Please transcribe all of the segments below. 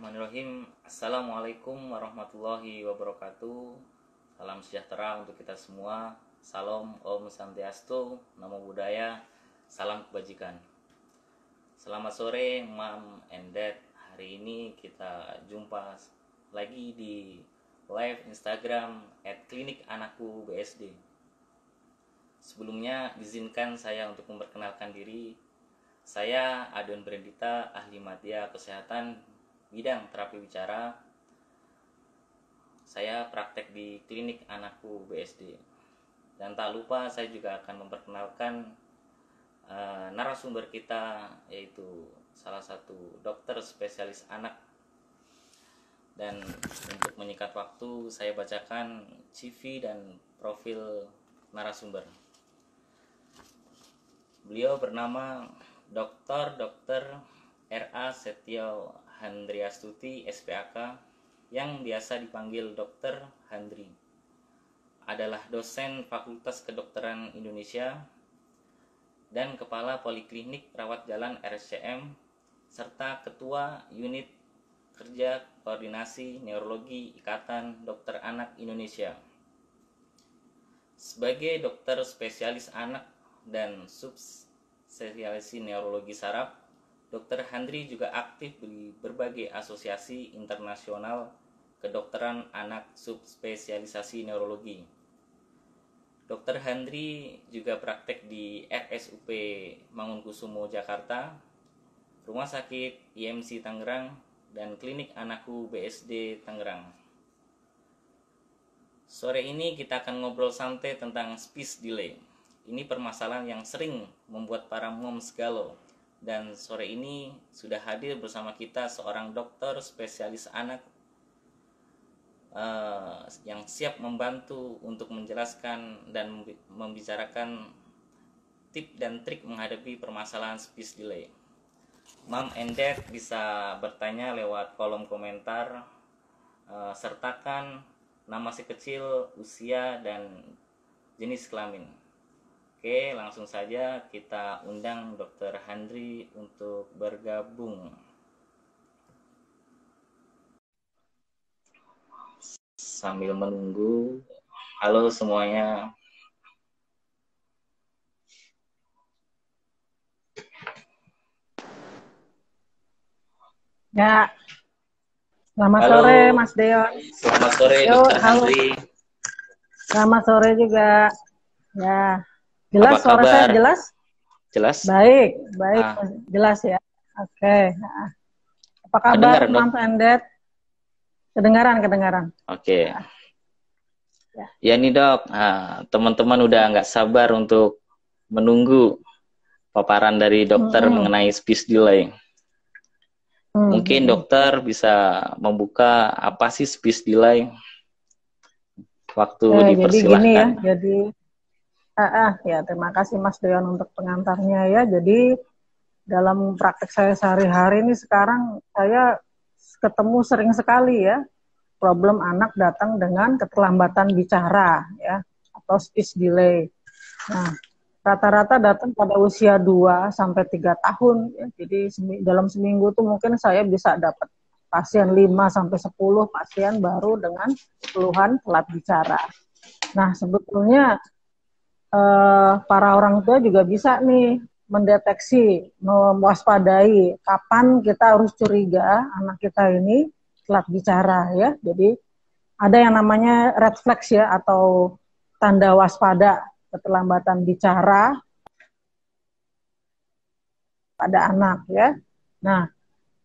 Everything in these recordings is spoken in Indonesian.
Bismillahirrahmanirrahim. Assalamualaikum warahmatullahi wabarakatuh. Salam sejahtera untuk kita semua. Salam Om Santiastu, Namo Buddhaya, salam kebajikan. Selamat sore Mom and Dad. Hari ini kita jumpa lagi di live Instagram @klinikanakku_bsd. Sebelumnya izinkan saya untuk memperkenalkan diri. Saya Adon Brendita, ahli madya kesehatan bidang terapi bicara. Saya praktek di klinik anakku BSD. Dan tak lupa saya juga akan memperkenalkan narasumber kita, yaitu salah satu dokter spesialis anak. Dan untuk menyingkat waktu, saya bacakan CV dan profil narasumber. Beliau bernama Dr. R.A. Setio Handriastuti SPAK, yang biasa dipanggil Dr. Handri. Adalah dosen Fakultas Kedokteran Indonesia dan Kepala Poliklinik Rawat Jalan RSCM, serta Ketua Unit Kerja Koordinasi Neurologi Ikatan Dokter Anak Indonesia. Sebagai dokter spesialis anak dan subspesialisi neurologi saraf, Dr. Handri juga aktif di berbagai asosiasi internasional kedokteran anak subspesialisasi neurologi. Dr. Handri juga praktek di RSUP Mangunkusumo Jakarta, Rumah Sakit IMC Tangerang, dan Klinik Anakku BSD Tangerang. Sore ini kita akan ngobrol santai tentang speech delay. Ini permasalahan yang sering membuat para moms galau. Dan sore ini sudah hadir bersama kita seorang dokter spesialis anak yang siap membantu untuk menjelaskan dan membicarakan tip dan trik menghadapi permasalahan speech delay. Mom and Dad bisa bertanya lewat kolom komentar, sertakan nama si kecil, usia, dan jenis kelamin. Oke, langsung saja kita undang Dr. Handri untuk bergabung. Sambil menunggu, halo semuanya. Ya, selamat Halo. sore Mas Deon. Selamat sore Dr. Handri. Selamat sore juga. Ya. Jelas Apa suara kabar? saya jelas? Jelas? Baik. Jelas ya. Oke. Apa kabar Mom and Dad? Kedengaran. Oke. Ya nih Dok, teman-teman udah nggak sabar untuk menunggu paparan dari dokter mengenai speech delay. Mungkin dokter bisa membuka apa sih speech delay? Waktu dipersilahkan. Jadi ya, terima kasih Mas Deon untuk pengantarnya ya. Jadi dalam praktek saya sehari-hari ini sekarang saya ketemu sering sekali ya problem anak datang dengan keterlambatan bicara ya atau speech delay. Nah, rata-rata datang pada usia 2 sampai 3 tahun ya. Jadi dalam seminggu tuh mungkin saya bisa dapat pasien 5 sampai 10 pasien baru dengan keluhan telat bicara. Nah, sebetulnya para orang tua juga bisa nih mendeteksi, mewaspadai kapan kita harus curiga anak kita ini telat bicara ya. Jadi ada yang namanya red flags ya atau tanda waspada keterlambatan bicara pada anak ya. Nah,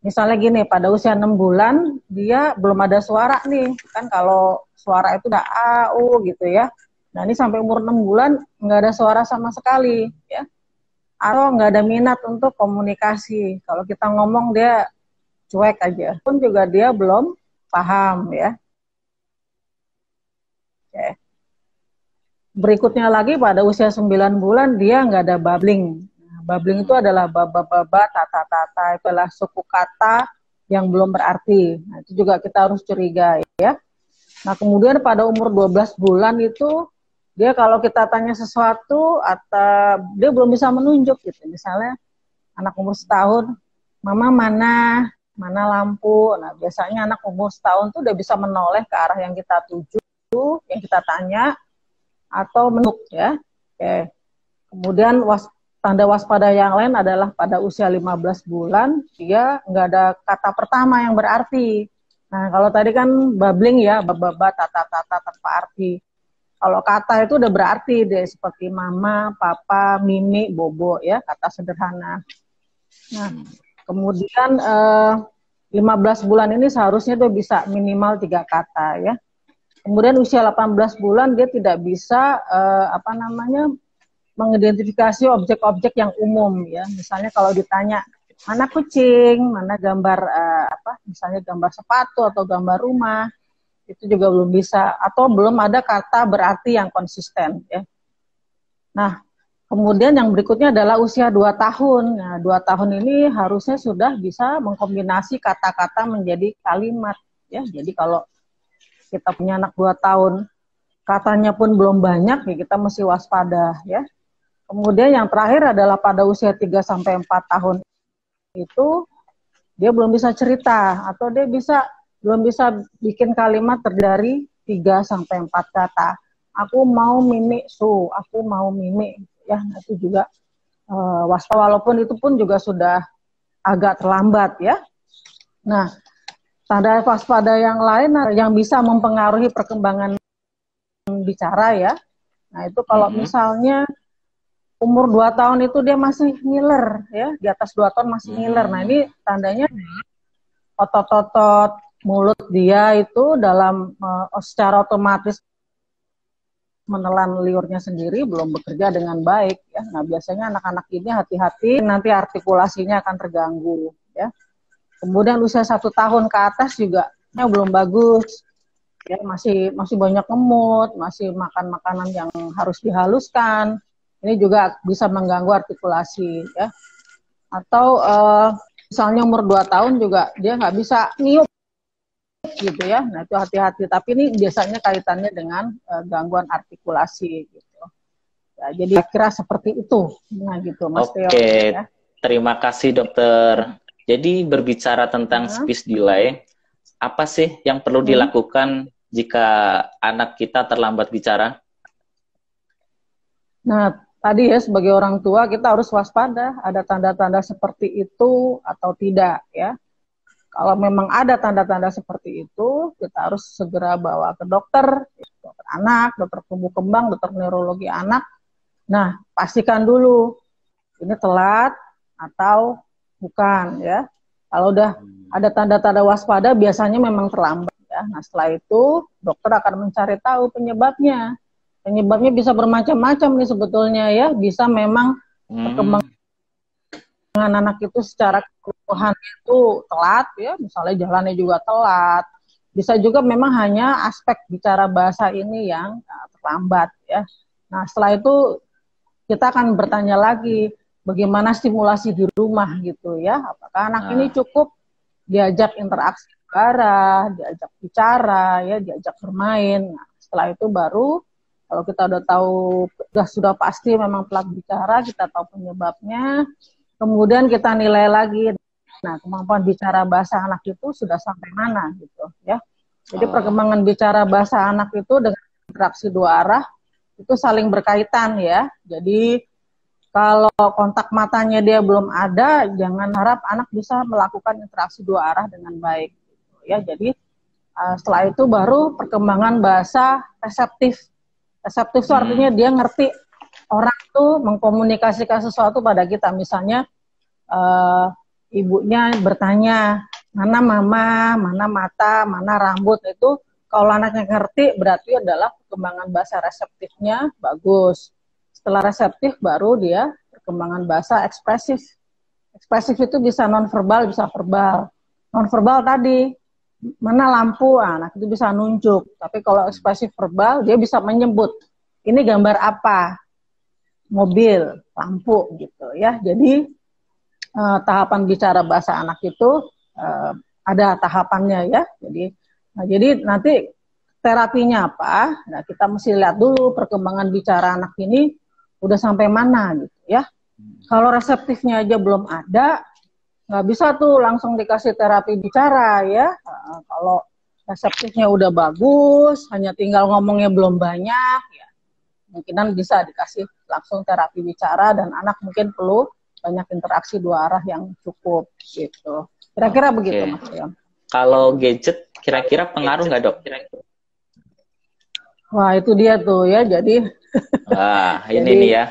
misalnya gini, pada usia 6 bulan dia belum ada suara nih. Kan kalau suara itu udah A, U gitu ya. Nah, ini sampai umur 6 bulan nggak ada suara sama sekali ya. Atau nggak ada minat untuk komunikasi. Kalau kita ngomong dia cuek aja. Pun juga dia belum paham ya. Oke. Berikutnya lagi pada usia 9 bulan dia nggak ada babbling. Nah, babbling itu adalah baba-baba, tata-tata, itulah suku kata yang belum berarti. Nah, itu juga kita harus curiga ya. Nah, kemudian pada umur 12 bulan itu dia kalau kita tanya sesuatu atau dia belum bisa menunjuk gitu. Misalnya anak umur setahun, mama mana? mana lampu. Nah, biasanya anak umur setahun tuh udah bisa menoleh ke arah yang kita tuju, yang kita tanya, atau menuk ya. Oke. Kemudian tanda waspada yang lain adalah pada usia 15 bulan, dia nggak ada kata pertama yang berarti. Nah, kalau tadi kan babbling ya, baba, tata-tata tanpa arti. Kalau kata itu udah berarti deh, seperti mama, papa, mimi, bobo ya, kata sederhana. Nah, kemudian 15 bulan ini seharusnya dia bisa minimal 3 kata ya. Kemudian usia 18 bulan dia tidak bisa mengidentifikasi objek-objek yang umum ya. Misalnya kalau ditanya mana kucing, mana gambar misalnya gambar sepatu atau gambar rumah, itu juga belum bisa, atau belum ada kata berarti yang konsisten ya. Nah, kemudian yang berikutnya adalah usia 2 tahun. Nah, 2 tahun ini harusnya sudah bisa mengkombinasi kata-kata menjadi kalimat ya. Jadi kalau kita punya anak 2 tahun, katanya pun belum banyak ya, kita mesti waspada ya. Kemudian yang terakhir adalah pada usia 3 sampai 4 tahun itu dia belum bisa cerita, atau dia belum bisa bikin kalimat terdiri 3 sampai 4 kata. Aku mau mimi su, aku mau mimi ya. Nah, itu juga waspada, walaupun itu pun juga sudah agak terlambat ya. Nah, tanda waspada yang lain yang bisa mempengaruhi perkembangan bicara ya. Nah, itu kalau misalnya umur 2 tahun itu dia masih ngiler ya, di atas 2 tahun masih ngiler. Nah, ini tandanya otot-otot mulut dia itu secara otomatis menelan liurnya sendiri belum bekerja dengan baik ya. Nah, biasanya anak-anak ini hati-hati, nanti artikulasinya akan terganggu ya. Kemudian usia 1 tahun ke atas juga belum bagus ya, masih banyak ngemut, masih makan makanan yang harus dihaluskan. Ini juga bisa mengganggu artikulasi ya. Atau misalnya umur 2 tahun juga dia nggak bisa niup gitu ya. Nah, itu hati-hati. Tapi ini biasanya kaitannya dengan gangguan artikulasi gitu. Ya, jadi kira seperti itu. Nah, gitu Mas Theo. Oke, ya. Terima kasih dokter. Jadi berbicara tentang speech delay, apa sih yang perlu dilakukan jika anak kita terlambat bicara? Nah, tadi ya sebagai orang tua kita harus waspada, ada tanda-tanda seperti itu atau tidak ya. Kalau memang ada tanda-tanda seperti itu, kita harus segera bawa ke dokter anak, dokter tumbuh kembang, dokter neurologi anak. Nah, pastikan dulu ini telat atau bukan ya. Kalau udah ada tanda-tanda waspada, biasanya memang terlambat ya. Nah, setelah itu dokter akan mencari tahu penyebabnya. Penyebabnya bisa bermacam-macam nih sebetulnya ya. Bisa memang perkembangan anak itu secara keseluruhan itu telat ya, misalnya jalannya juga telat. Bisa juga memang hanya aspek bicara bahasa ini yang terlambat ya. Nah, setelah itu kita akan bertanya lagi bagaimana stimulasi di rumah gitu ya. Apakah anak ini cukup diajak interaksi udara, diajak bicara ya, diajak bermain. Nah, setelah itu baru kalau kita udah tahu, sudah pasti memang telat bicara, kita tahu penyebabnya, kemudian kita nilai lagi, nah kemampuan bicara bahasa anak itu sudah sampai mana gitu ya. Jadi perkembangan bicara bahasa anak itu dengan interaksi 2 arah itu saling berkaitan ya. Jadi kalau kontak matanya dia belum ada, jangan harap anak bisa melakukan interaksi 2 arah dengan baik gitu, ya. Jadi setelah itu baru perkembangan bahasa reseptif. Reseptif itu artinya dia ngerti orang tuh mengkomunikasikan sesuatu pada kita. Misalnya ibunya bertanya, mana mama, mana mata, mana rambut. Itu kalau anaknya ngerti berarti adalah perkembangan bahasa reseptifnya bagus. Setelah reseptif baru dia perkembangan bahasa ekspresif. Ekspresif itu bisa nonverbal, bisa verbal. Nonverbal tadi, mana lampu, anak itu bisa nunjuk. Tapi kalau ekspresif verbal, dia bisa menyebut, ini gambar apa? Mobil, lampu gitu ya. Jadi tahapan bicara bahasa anak itu ada tahapannya ya. Jadi nanti terapinya apa? Nah, kita mesti lihat dulu perkembangan bicara anak ini udah sampai mana gitu ya. Kalau reseptifnya aja belum ada, nggak bisa tuh langsung dikasih terapi bicara ya. Kalau reseptifnya udah bagus, hanya tinggal ngomongnya belum banyak, ya mungkinan bisa dikasih langsung terapi bicara dan anak mungkin perlu banyak interaksi dua arah yang cukup gitu. Kira-kira begitu Mas Leon. Kalau gadget kira-kira pengaruh nggak dok? Wah itu dia tuh ya, jadi Wah ini jadi, nih ya.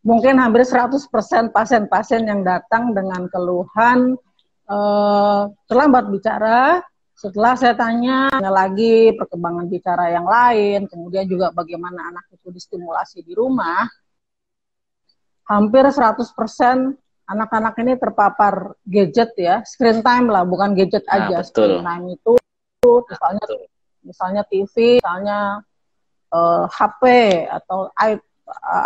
mungkin hampir 100% pasien-pasien yang datang dengan keluhan terlambat bicara. Setelah saya tanya lagi perkembangan bicara yang lain, kemudian juga bagaimana anak itu distimulasi di rumah, hampir 100% anak-anak ini terpapar gadget ya, screen time lah, bukan gadget aja. Betul. Screen time itu misalnya TV, misalnya HP atau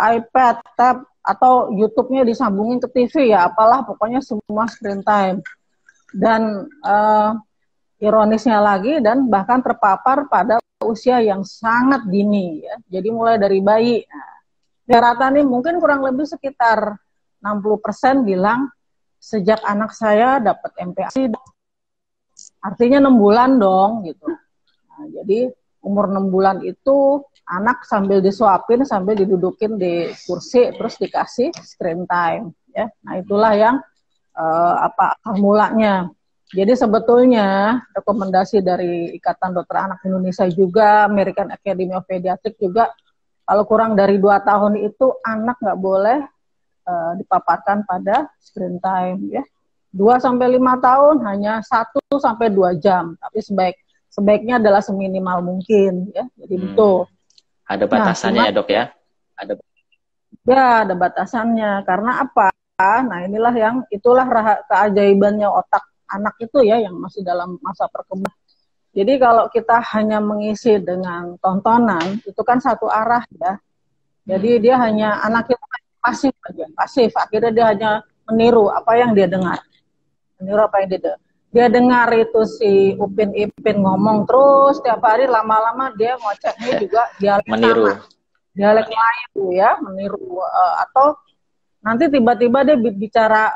iPad, tab, atau YouTube-nya disambungin ke TV ya, apalah pokoknya semua screen time. Dan ironisnya lagi, dan bahkan terpapar pada usia yang sangat dini ya. Jadi mulai dari bayi. Nah, rata nih mungkin kurang lebih sekitar 60% bilang sejak anak saya dapat MPASI, artinya 6 bulan dong gitu. Nah, jadi umur 6 bulan itu anak sambil disuapin, sambil didudukin di kursi, terus dikasih screen time ya. Nah itulah yang mulanya. Jadi sebetulnya rekomendasi dari Ikatan Dokter Anak Indonesia juga, American Academy of Pediatrics juga, kalau kurang dari 2 tahun itu anak nggak boleh dipaparkan pada screen time ya. 2-5 tahun hanya 1-2 jam, tapi sebaiknya adalah seminimal mungkin ya. Jadi betul. Ada batasannya ya dok ya? Ada batasannya. Karena apa? Nah inilah itulah keajaibannya otak anak itu ya, yang masih dalam masa perkembangan. Jadi kalau kita hanya mengisi dengan tontonan, itu kan satu arah ya. Jadi dia hanya, anak itu pasif aja, pasif. Akhirnya dia hanya meniru apa yang dia dengar. Dia dengar itu si Upin Ipin ngomong terus tiap hari, lama-lama dia ngocehnya juga dialek meniru. Dialek Melayu ya, meniru. Atau nanti tiba-tiba dia bicara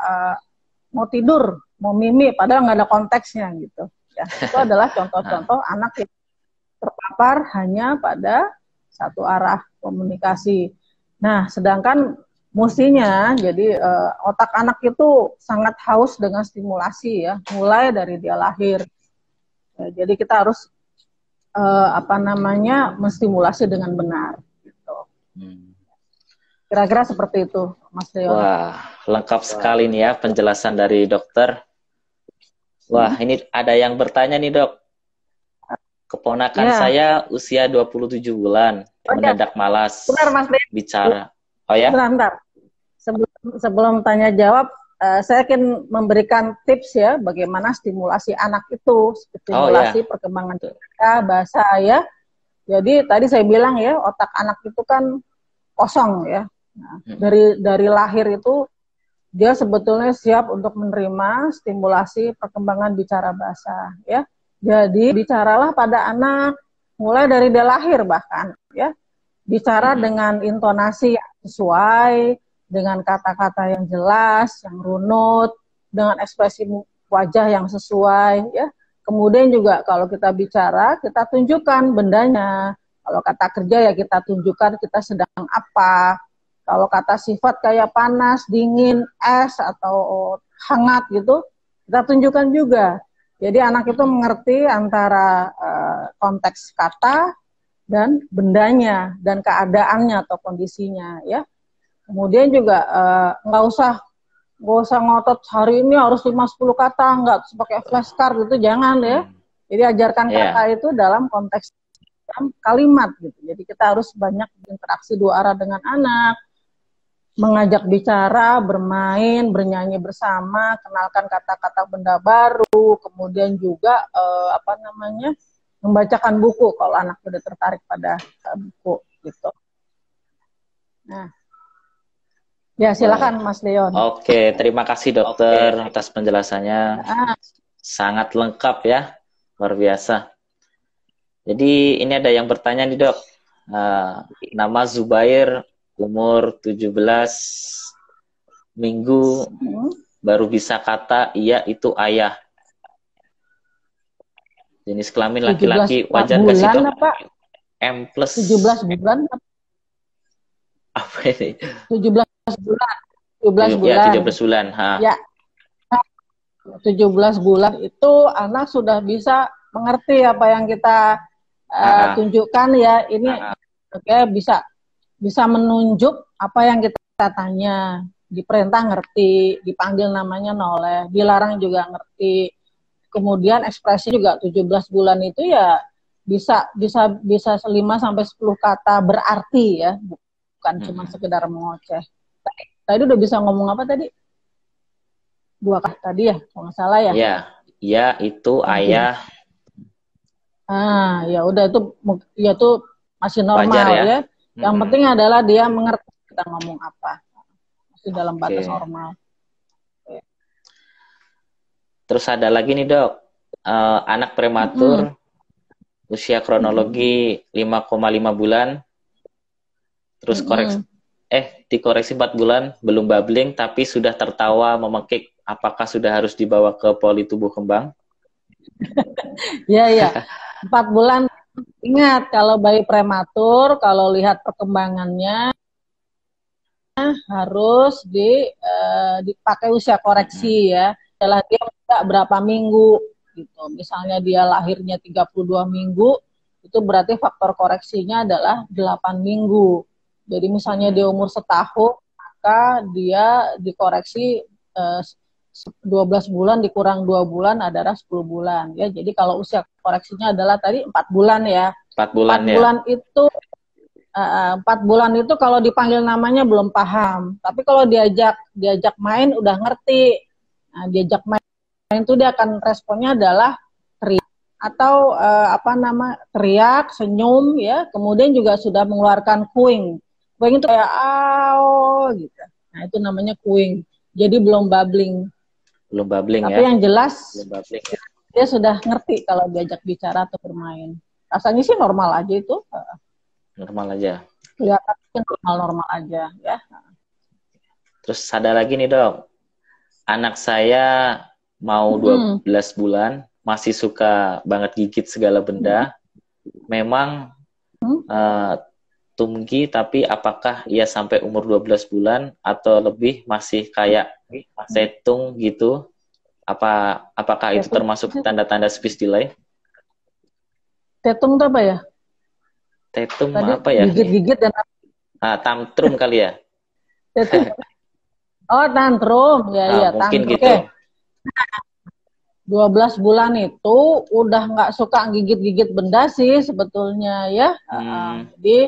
mau tidur, mau mimi, padahal nggak ada konteksnya gitu. Ya, itu adalah contoh-contoh anak yang terpapar hanya pada satu arah komunikasi. Nah, sedangkan mestinya jadi otak anak itu sangat haus dengan stimulasi ya, mulai dari dia lahir. Ya, jadi kita harus menstimulasi dengan benar. Gitu. Kira-kira seperti itu, Mas Leon. Wah, lengkap sekali nih ya penjelasan dari dokter. Wah, ini ada yang bertanya nih dok. Keponakan saya usia 27 bulan, mendadak malas bicara. Oh ya? Bentar. Sebelum tanya jawab, saya akan memberikan tips ya, bagaimana stimulasi anak itu, stimulasi perkembangan bahasa ya. Jadi tadi saya bilang ya, otak anak itu kan kosong ya. Nah, dari lahir itu dia sebetulnya siap untuk menerima stimulasi perkembangan bicara bahasa ya. Jadi bicaralah pada anak mulai dari dia lahir bahkan ya. Bicara dengan intonasi yang sesuai, dengan kata-kata yang jelas, yang runut, dengan ekspresi wajah yang sesuai ya. Kemudian juga kalau kita bicara, kita tunjukkan bendanya. Kalau kata kerja ya kita tunjukkan kita sedang apa. Kalau kata sifat kayak panas, dingin, es, atau hangat gitu, kita tunjukkan juga. Jadi anak itu mengerti antara konteks kata dan bendanya, dan keadaannya atau kondisinya ya. Kemudian juga nggak usah ngotot hari ini harus 5-10 kata, nggak pakai flashcard gitu, jangan ya. Jadi ajarkan kata itu dalam konteks kalimat gitu. Jadi kita harus banyak interaksi dua arah dengan anak, mengajak bicara, bermain, bernyanyi bersama, kenalkan kata-kata benda baru, kemudian juga membacakan buku kalau anak sudah tertarik pada buku gitu. Nah, ya silakan Mas Leon. Oke, terima kasih dokter atas penjelasannya, sangat lengkap ya, luar biasa. Jadi ini ada yang bertanya nih dok, nama Zubair, umur 17 minggu baru bisa kata iya itu ayah. Jenis kelamin laki-laki 17 wajar nggak sih bulan dok? apa? M plus 17 bulan apa ini? 17 bulan 17 Ya bulan 17 bulan. Ha. ya 17 bulan itu anak sudah bisa mengerti apa yang kita tunjukkan ya ini oke, bisa menunjuk apa yang kita tanya, diperintah ngerti, dipanggil namanya noleh, dilarang juga ngerti. Kemudian ekspresi juga 17 bulan itu ya bisa 5 sampai 10 kata berarti ya, bukan cuma sekedar mengoceh. Tadi udah bisa ngomong apa tadi? 2 kata tadi ya, kalau nggak salah ya. Iya, ya itu ayah. Ya udah itu masih normal Wajar ya. Yang penting adalah dia mengerti kita ngomong apa. Masih dalam batas Oke. normal. Terus ada lagi nih dok, anak prematur usia kronologi 5,5 bulan, terus dikoreksi 4 bulan, belum babbling tapi sudah tertawa memekik, apakah sudah harus dibawa ke poli tubuh kembang? Iya, 4 bulan. Ingat, kalau bayi prematur, kalau lihat perkembangannya harus dipakai usia koreksi ya. Setelah dia berapa minggu gitu. Misalnya dia lahirnya 32 minggu, itu berarti faktor koreksinya adalah 8 minggu. Jadi misalnya dia umur setahun, maka dia dikoreksi 12 bulan dikurang 2 bulan adalah 10 bulan ya. Jadi kalau usia koreksinya adalah tadi 4 bulan ya. 4 bulan 4 bulan itu 4 bulan itu kalau dipanggil namanya belum paham. Tapi kalau diajak main udah ngerti. Nah, diajak main itu dia akan responnya adalah teriak atau teriak, senyum ya. Kemudian juga sudah mengeluarkan cooing. Cooing itu kayak gitu. Nah, itu namanya cooing. Jadi belum babbling. Belum babbling Tapi ya. yang jelas babbling, ya. Dia sudah ngerti kalau diajak bicara atau bermain. Rasanya sih normal aja itu. Normal aja. Ya, normal aja ya. Terus ada lagi nih dok, anak saya mau 12 bulan, masih suka banget gigit segala benda. Memang tumgi, tapi apakah ia sampai umur 12 bulan atau lebih masih kayak tetung gitu? Apakah itu termasuk tanda-tanda speech delay? Tetung itu apa ya? Tetung tadi apa ya? Gigit-gigit dan tantrum kali ya? Oh, tantrum. Ya, mungkin tantrum. gitu. Okay. 12 bulan itu udah nggak suka gigit-gigit benda sih sebetulnya ya. Jadi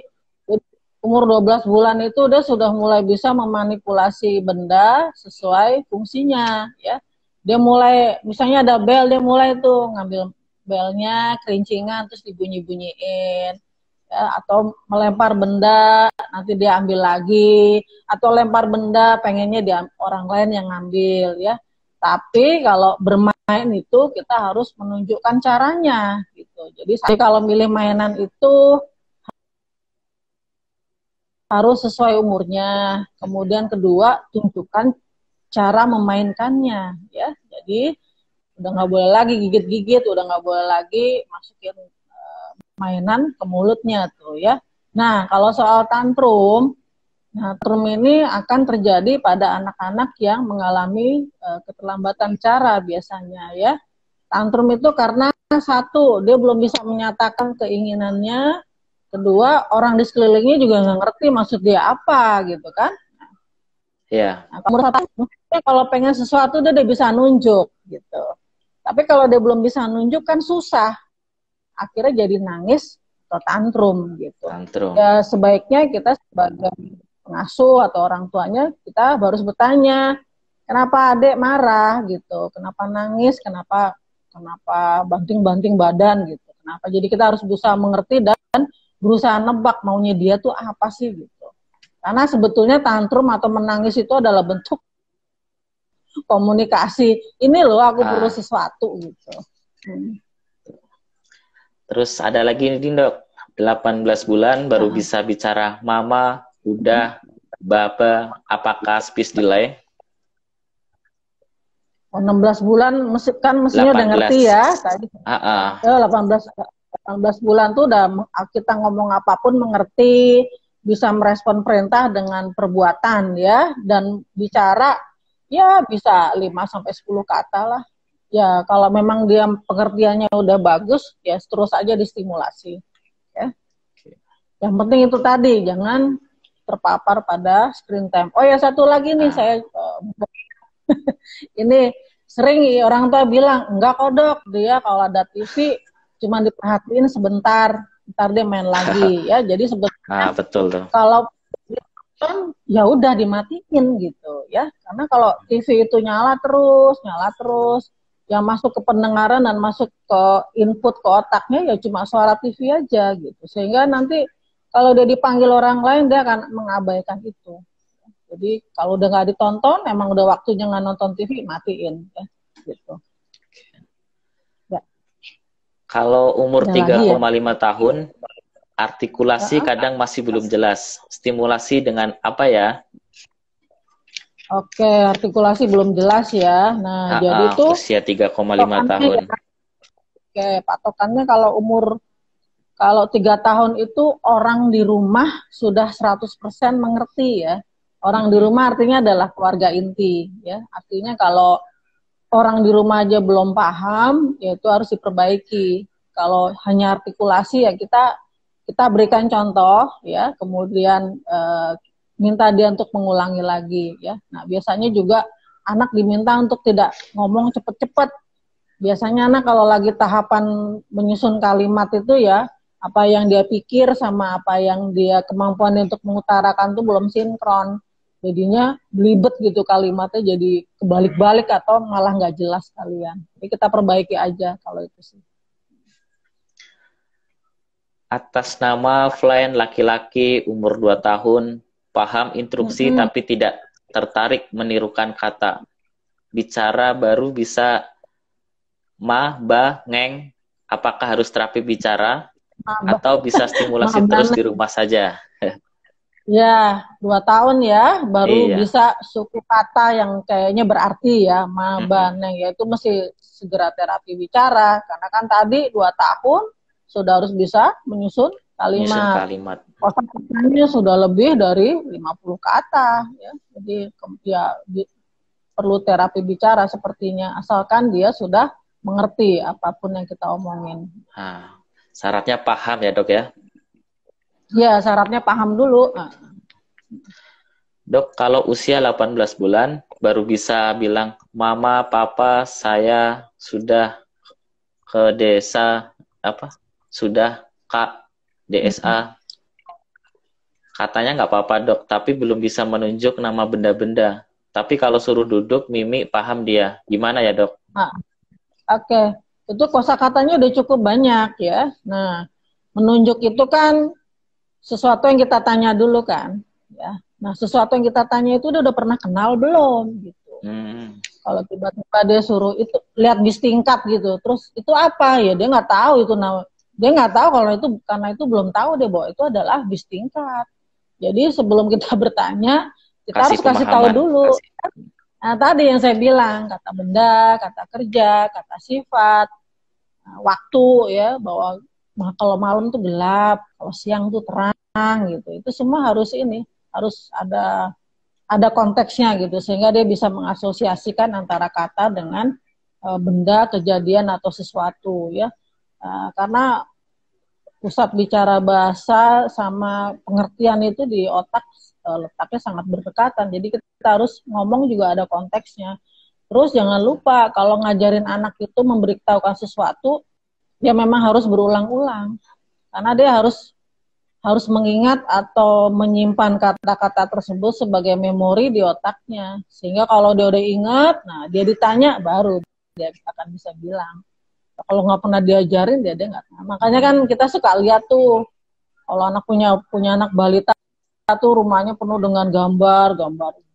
umur 12 bulan itu dia sudah mulai bisa memanipulasi benda sesuai fungsinya ya. Dia mulai, misalnya ada bel, dia mulai tuh ngambil belnya, kerincingan, terus dibunyi-bunyiin. Ya, atau melempar benda, nanti dia ambil lagi. Atau lempar benda, pengennya dia orang lain yang ngambil ya. Tapi kalau bermain itu kita harus menunjukkan caranya gitu. Jadi kalau milih mainan itu harus sesuai umurnya. Kemudian kedua, tunjukkan cara memainkannya ya. Jadi udah nggak boleh lagi gigit-gigit, udah nggak boleh lagi masukin mainan ke mulutnya tuh ya. Nah, kalau soal tantrum, tantrum ini akan terjadi pada anak-anak yang mengalami keterlambatan cara biasanya ya. Tantrum itu karena satu, dia belum bisa menyatakan keinginannya. Kedua, orang di sekelilingnya juga nggak ngerti maksud dia apa gitu kan. Iya. Kalau pengen sesuatu dia bisa nunjuk gitu. Tapi kalau dia belum bisa nunjuk kan susah. Akhirnya jadi nangis atau tantrum gitu. Tantrum. Ya sebaiknya kita sebagai pengasuh atau orang tuanya kita harus bertanya, kenapa adik marah gitu, kenapa nangis, kenapa banting-banting badan gitu. Kenapa? Jadi kita harus berusaha mengerti dan berusaha nebak maunya dia tuh apa sih gitu. Karena sebetulnya tantrum atau menangis itu adalah bentuk komunikasi. Ini loh aku perlu sesuatu gitu. Terus ada lagi nih dok, 18 bulan baru bisa bicara mama, udah, baba, apakah speech delay? 16 bulan kan mestinya udah 18. ngerti ya tadi. Ah, 18 bulan tuh udah kita ngomong apapun mengerti, bisa merespon perintah dengan perbuatan ya, dan bicara ya bisa 5 sampai 10 kata lah. Ya kalau memang dia pengertiannya udah bagus ya terus aja distimulasi ya. Yang penting itu tadi jangan terpapar pada screen time. Oh ya satu lagi nih saya ini sering orang tua bilang enggak kok dok, dia kalau ada TV cuma diperhatiin sebentar, ntar dia main lagi ya. Jadi sebenarnya betul tuh. kalau kan ya udah dimatiin gitu ya, karena kalau TV itu nyala terus, yang masuk ke pendengaran dan masuk ke input ke otaknya ya cuma suara TV aja gitu, sehingga nanti kalau dia dipanggil orang lain dia akan mengabaikan itu. Jadi kalau udah nggak ditonton, emang udah waktunya nggak nonton TV, matiin ya gitu. Ya. Kalau umur 3,5 ya? tahun, artikulasi kadang masih belum jelas. Stimulasi dengan apa ya? Oke, artikulasi belum jelas ya. Nah, jadi itu usia 3,5 tahun. Oke, patokannya kalau 3 tahun itu orang di rumah sudah 100% mengerti ya. Orang di rumah artinya adalah keluarga inti ya. Artinya kalau orang di rumah aja belum paham, ya itu harus diperbaiki. Kalau hanya artikulasi ya kita berikan contoh ya, kemudian minta dia untuk mengulangi lagi ya. Nah, biasanya juga anak diminta untuk tidak ngomong cepet-cepet. Biasanya anak kalau lagi tahapan menyusun kalimat itu ya, apa yang dia pikir sama apa yang dia kemampuan untuk mengutarakan itu belum sinkron. Jadinya belibet gitu kalimatnya, jadi kebalik-balik atau malah nggak jelas kalian. Jadi kita perbaiki aja kalau itu sih. Atas nama Flain laki-laki umur 2 tahun, paham instruksi tapi tidak tertarik menirukan kata. Bicara baru bisa ma, ba, ngeng. Apakah harus terapi bicara atau bisa stimulasi terus di rumah saja? Ya, 2 tahun ya, baru bisa suku kata yang kayaknya berarti ya, ma, ba, neng. Ya itu mesti segera terapi bicara. Karena kan tadi 2 tahun sudah harus bisa menyusun kalimat. Kosakatanya sudah lebih dari 50 kata ya. Jadi ya perlu terapi bicara sepertinya, asalkan dia sudah mengerti apapun yang kita omongin. Syaratnya paham ya dok ya? Ya, syaratnya paham dulu. Dok, kalau usia 18 bulan baru bisa bilang mama, papa, saya sudah ke desa sudah Kak DSA. Katanya nggak apa-apa dok, tapi belum bisa menunjuk nama benda-benda. Tapi kalau suruh duduk, mimik paham dia. Gimana ya dok? Oke. Itu kosakatanya udah cukup banyak ya. Nah, menunjuk itu kan sesuatu yang kita tanya dulu kan. Ya. Nah, sesuatu yang kita tanya itu udah pernah kenal belum gitu. Kalau tiba-tiba dia suruh itu lihat bis tingkat gitu, terus itu apa ya, dia nggak tahu itu dia nggak tahu kalau itu, karena itu belum tahu dia bahwa itu adalah bis tingkat. Jadi sebelum kita bertanya, kita harus kasih tahu dulu. Nah, tadi yang saya bilang, kata benda, kata kerja, kata sifat, waktu ya, bahwa kalau malam tuh gelap, kalau siang tuh terang gitu. Itu semua harus ada konteksnya gitu, sehingga dia bisa mengasosiasikan antara kata dengan benda, kejadian atau sesuatu ya. Karena pusat bicara bahasa sama pengertian itu di otak letaknya sangat berdekatan. Jadi kita harus ngomong juga ada konteksnya. Terus jangan lupa kalau ngajarin anak itu memberitahukan sesuatu, ya memang harus berulang-ulang. Karena dia harus mengingat atau menyimpan kata-kata tersebut sebagai memori di otaknya. Sehingga kalau dia udah ingat, nah dia ditanya baru dia akan bisa bilang. Kalau nggak pernah diajarin dia nggak tahu. Makanya kan kita suka lihat tuh kalau anak punya anak balita tuh rumahnya penuh dengan gambar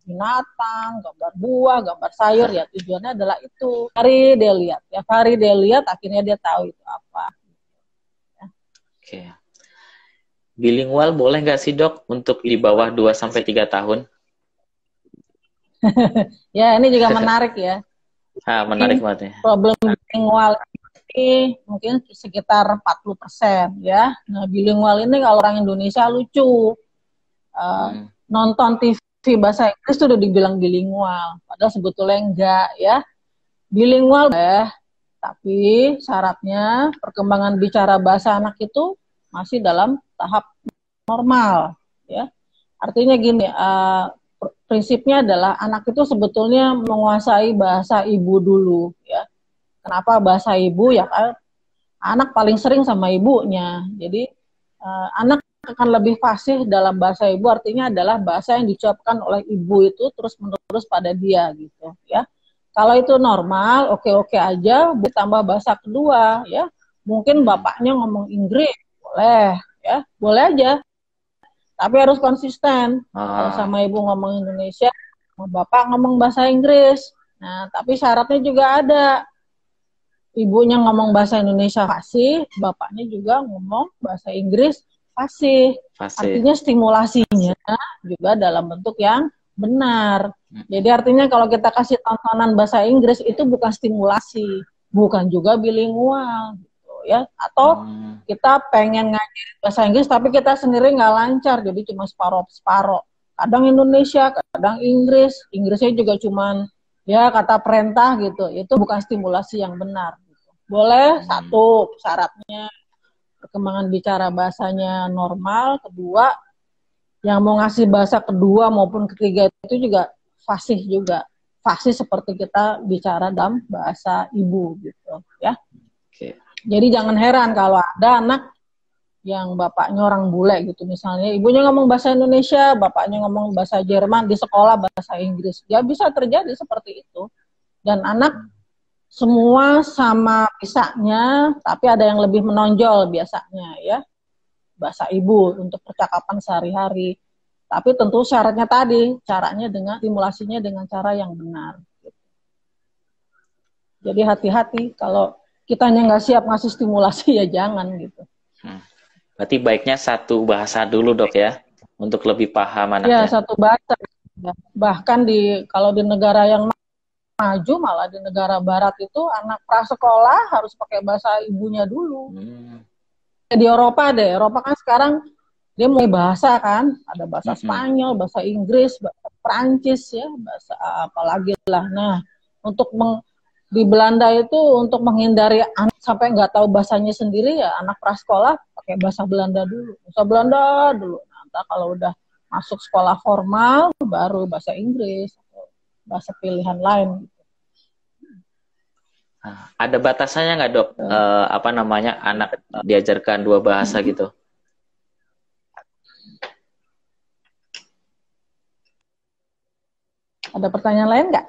binatang, gambar buah, gambar sayur, ya tujuannya adalah itu. Hari dia lihat, akhirnya dia tahu itu apa. Ya. Oke. Bilingual boleh nggak sih dok untuk di bawah 2-3 tahun? Ya ini juga menarik ya. Menarik banget ya. Problem bilingual ini mungkin sekitar 40% ya. Nah, bilingual ini kalau orang Indonesia lucu. Nonton TV bahasa Inggris itu udah dibilang bilingual. Padahal sebetulnya enggak ya. Bilingual tapi syaratnya perkembangan bicara bahasa anak itu masih dalam tahap normal ya. Artinya gini, prinsipnya adalah anak itu sebetulnya menguasai bahasa ibu dulu ya. Kenapa bahasa ibu? Ya kan anak paling sering sama ibunya. Jadi anak akan lebih fasih dalam bahasa ibu, artinya adalah bahasa yang diucapkan oleh ibu itu terus menerus pada dia gitu ya. Kalau itu normal, oke-oke aja, ditambah bahasa kedua ya. Mungkin bapaknya ngomong Inggris, boleh ya, boleh aja. Tapi harus konsisten. Kalau sama ibu ngomong Indonesia, sama bapak ngomong bahasa Inggris. Nah, tapi syaratnya juga ada. Ibunya ngomong bahasa Indonesia fasih, bapaknya juga ngomong bahasa Inggris fasih. Artinya stimulasinya juga dalam bentuk yang benar. Jadi artinya kalau kita kasih tontonan bahasa Inggris itu bukan stimulasi, bukan juga bilingual gitu ya. Atau kita pengen ngajarin bahasa Inggris tapi kita sendiri nggak lancar, jadi cuma separoh-separoh. Kadang Indonesia, kadang Inggris. Inggrisnya juga cuman ya kata perintah gitu. Itu bukan stimulasi yang benar. Gitu. Boleh satu syaratnya perkembangan bicara bahasanya normal, kedua yang mau ngasih bahasa kedua maupun ketiga itu juga fasih juga. Fasih seperti kita bicara dalam bahasa ibu gitu ya. Jadi jangan heran kalau ada anak yang bapaknya orang bule gitu misalnya, ibunya ngomong bahasa Indonesia, bapaknya ngomong bahasa Jerman, di sekolah bahasa Inggris. Ya bisa terjadi seperti itu. Dan anak semua sama bisanya, tapi ada yang lebih menonjol biasanya ya. Bahasa ibu untuk percakapan sehari-hari. Tapi tentu syaratnya tadi, caranya dengan stimulasinya dengan cara yang benar. Jadi hati-hati kalau kitanya nggak siap ngasih stimulasi ya jangan gitu. Berarti baiknya satu bahasa dulu dok ya, untuk lebih paham anaknya. Ya satu bahasa. Bahkan kalau di negara yang maju, malah di negara barat itu anak prasekolah harus pakai bahasa ibunya dulu. Di Eropa kan sekarang dia mulai bahasa kan, ada bahasa Spanyol, bahasa Inggris, bahasa Prancis ya, bahasa apalagi lah. Nah, untuk di Belanda itu untuk menghindari anak sampai nggak tahu bahasanya sendiri ya anak prasekolah pakai bahasa Belanda dulu, Nah, kalau udah masuk sekolah formal baru bahasa Inggris atau bahasa pilihan lain. Ada batasannya nggak dok? Anak diajarkan dua bahasa gitu? Ada pertanyaan lain nggak?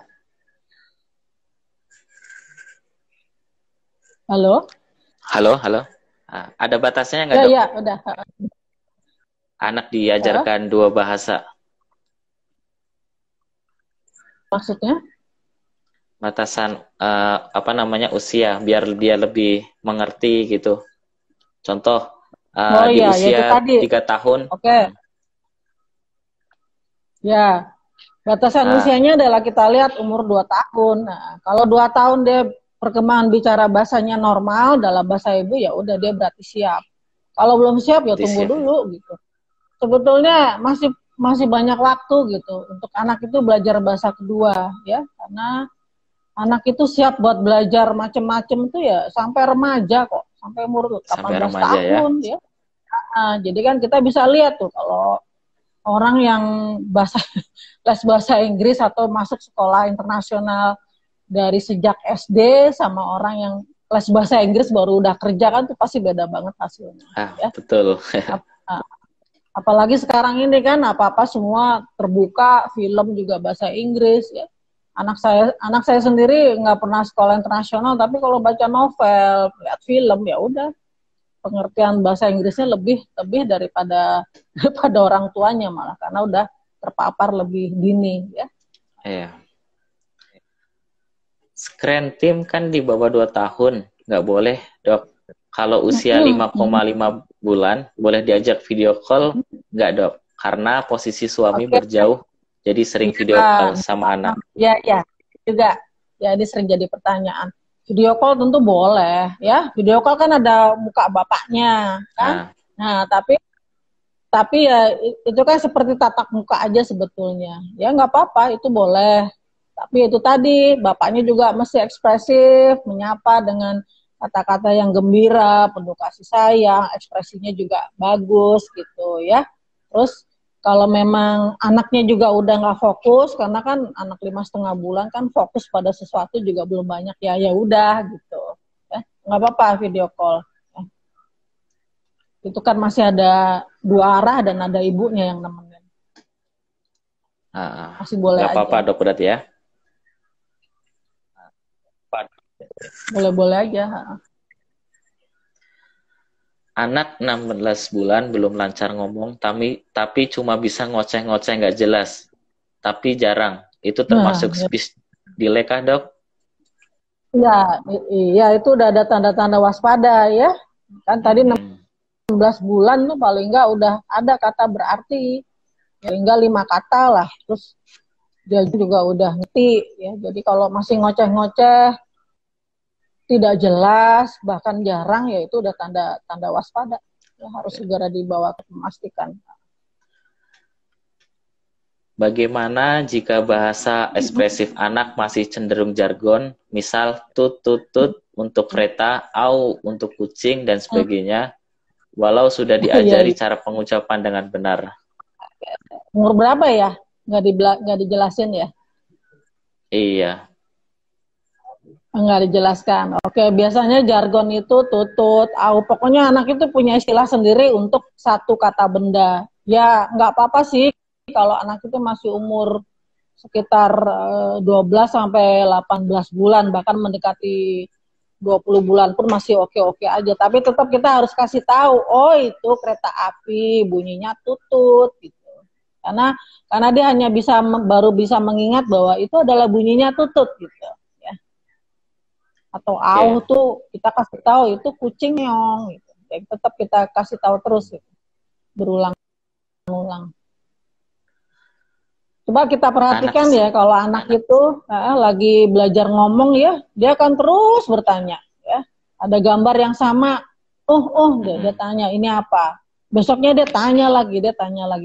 Halo? Halo. Ada batasannya nggak dok? Ya, udah. Anak diajarkan dua bahasa. Maksudnya? Batasan usia biar dia lebih mengerti gitu. Contoh di usia 3 tahun. Oke. Ya, batasan usianya adalah kita lihat umur 2 tahun. Nah, kalau 2 tahun dia perkembangan bicara bahasanya normal dalam bahasa ibu ya udah dia berarti siap. Kalau belum siap ya tunggu dulu gitu. Sebetulnya masih banyak waktu gitu untuk anak itu belajar bahasa kedua ya, karena anak itu siap buat belajar macam-macam tuh ya sampai remaja kok, sampai umur 18 tahun ya. Nah, jadi kan kita bisa lihat tuh kalau orang yang les bahasa Inggris atau masuk sekolah internasional dari sejak SD sama orang yang les bahasa Inggris baru udah kerja kan tuh pasti beda banget hasilnya. Ya. Betul. Apalagi sekarang ini kan apa-apa semua terbuka, film juga bahasa Inggris ya. Anak saya sendiri nggak pernah sekolah internasional, tapi kalau baca novel, lihat film ya udah pengertian bahasa Inggrisnya lebih daripada orang tuanya malah karena udah terpapar lebih dini ya. Iya. Screen time kan di bawah 2 tahun nggak boleh dok. Kalau usia 5,5 bulan boleh diajak video call nggak dok? Karena posisi suami berjauh. Jadi sering video call sama anak. Ya juga. Ya, ini sering jadi pertanyaan. Video call tentu boleh, ya. Video call kan ada muka bapaknya, kan? Nah, tapi ya itu kan seperti tatap muka aja sebetulnya. Ya nggak apa-apa, itu boleh. Tapi itu tadi, bapaknya juga mesti ekspresif, menyapa dengan kata-kata yang gembira, penuh kasih sayang, ekspresinya juga bagus gitu ya. Terus kalau memang anaknya juga udah nggak fokus, karena kan anak 5,5 bulan kan fokus pada sesuatu juga belum banyak, ya ya udah gitu. Ya, nggak apa-apa video call. Ya. Itu kan masih ada dua arah dan ada ibunya yang nemenin. Masih boleh nggak apa-apa aja. dok berarti ya. Boleh-boleh aja. Anak 16 bulan belum lancar ngomong, tapi cuma bisa ngoceh-ngoceh nggak jelas. Tapi jarang. Itu termasuk Ya. speech delay kah, Dok? Iya, itu udah ada tanda-tanda waspada ya. Kan tadi 16 bulan tuh paling nggak udah ada kata berarti. Paling nggak 5 kata lah. Terus dia juga udah ngerti ya. Jadi kalau masih ngoceh-ngoceh, tidak jelas, bahkan jarang, ya itu udah tanda waspada. Ya, harus segera dibawa ke memastikan. Bagaimana jika bahasa ekspresif anak masih cenderung jargon, misal tut tut tut untuk kereta, au untuk kucing dan sebagainya, walau sudah diajari cara pengucapan dengan benar. Umur berapa ya? Nggak dijelasin ya? Iya. Nggak dijelaskan. Oke, biasanya jargon itu tutut, au. Pokoknya anak itu punya istilah sendiri untuk satu kata benda. Ya, nggak apa-apa sih kalau anak itu masih umur sekitar 12 sampai 18 bulan, bahkan mendekati 20 bulan pun masih oke-oke aja. Tapi tetap kita harus kasih tahu, oh itu kereta api, bunyinya tutut gitu. Karena dia hanya baru bisa mengingat bahwa itu adalah bunyinya tutut gitu. Atau au tuh kita kasih tahu itu kucing nyong gitu. Jadi tetap kita kasih tahu terus gitu. Berulang-ulang. Coba kita perhatikan ya kalau anak itu lagi belajar ngomong ya, dia akan terus bertanya ya. Ada gambar yang sama, dia tanya ini apa. Besoknya dia tanya lagi.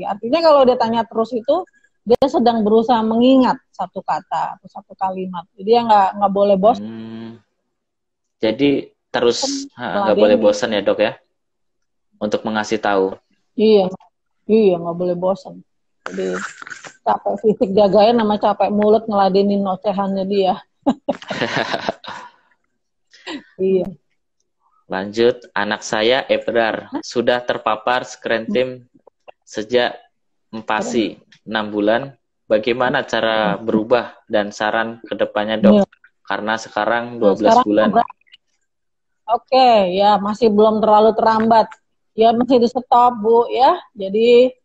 Artinya kalau dia tanya terus itu dia sedang berusaha mengingat satu kata atau satu kalimat. Jadi dia nggak boleh bosan. Jadi terus nggak boleh bosan ya dok ya, untuk mengasih tahu. Iya nggak boleh bosan. Jadi capek fisik jagain sama capek mulut ngeladenin ocehannya dia. Iya. Lanjut, anak saya Ebrar sudah terpapar screen time sejak empasi 6 bulan. Bagaimana cara berubah dan saran kedepannya dok? Karena sekarang 12 bulan. Oke, ya masih belum terlalu terlambat. Ya masih di stop Bu ya. Jadi